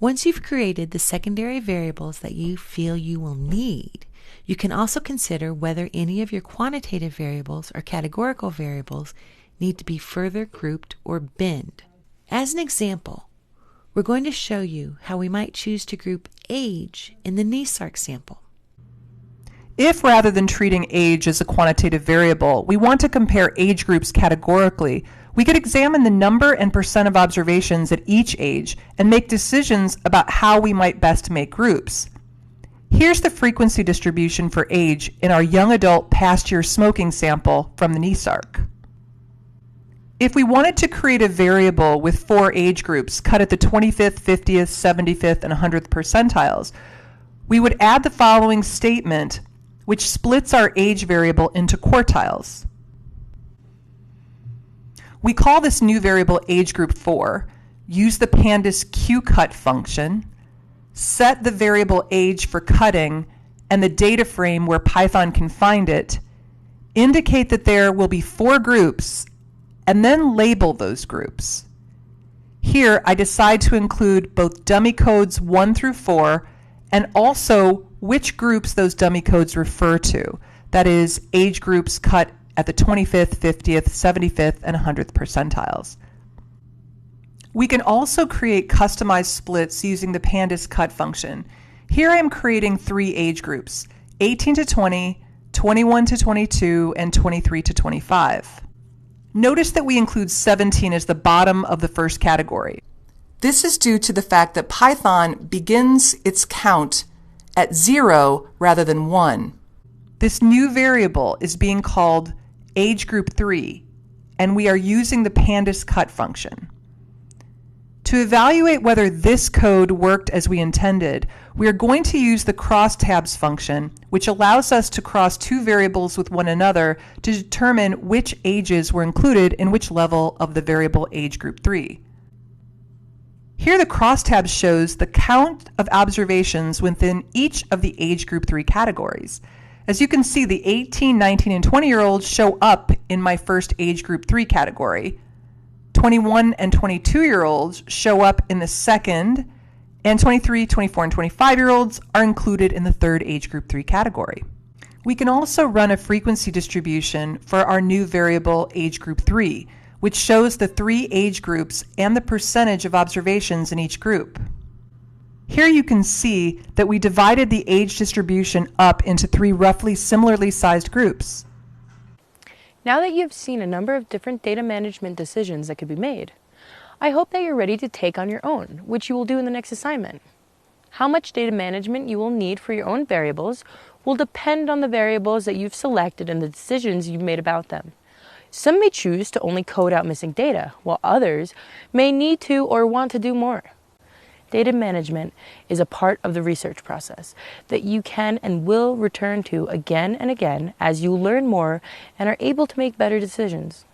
Once you've created the secondary variables that you feel you will need, you can also consider whether any of your quantitative variables or categorical variables need to be further grouped or binned. As an example, we're going to show you how we might choose to group age in the NESARC sample. If rather than treating age as a quantitative variable, we want to compare age groups categorically, we could examine the number and percent of observations at each age and make decisions about how we might best make groups. Here's the frequency distribution for age in our young adult past year smoking sample from the NESARC. If we wanted to create a variable with 4 age groups cut at the 25th, 50th, 75th, and 100th percentiles, we would add the following statement, which splits our age variable into quartiles. We call this new variable age group 4, use the pandas qcut function, set the variable age for cutting and the data frame where Python can find it, indicate that there will be 4 groups, and then label those groups. Here I decide to include both dummy codes 1 through 4 and also which groups those dummy codes refer to, that is, age groups cut at the 25th, 50th, 75th, and 100th percentiles. We can also create customized splits using the pandas cut function. Here I am creating 3 age groups, 18 to 20, 21 to 22, and 23 to 25. Notice that we include 17 as the bottom of the first category. This is due to the fact that Python begins its count at 0 rather than 1. This new variable is being called age group 3, and we are using the pandas cut function. To evaluate whether this code worked as we intended, we are going to use the crosstabs function, which allows us to cross 2 variables with one another to determine which ages were included in which level of the variable age group 3. Here the crosstabs shows the count of observations within each of the age group 3 categories. As you can see, the 18, 19, and 20-year-olds show up in my first age group 3 category. 21 and 22-year-olds show up in the second, and 23, 24, and 25-year-olds are included in the third age group 3 category. We can also run a frequency distribution for our new variable age group 3, which shows the 3 age groups and the percentage of observations in each group. Here you can see that we divided the age distribution up into 3 roughly similarly sized groups. Now that you've seen a number of different data management decisions that could be made, I hope that you're ready to take on your own, which you will do in the next assignment. How much data management you will need for your own variables will depend on the variables that you've selected and the decisions you've made about them. Some may choose to only code out missing data, while others may need to or want to do more. Data management is a part of the research process that you can and will return to again and again as you learn more and are able to make better decisions.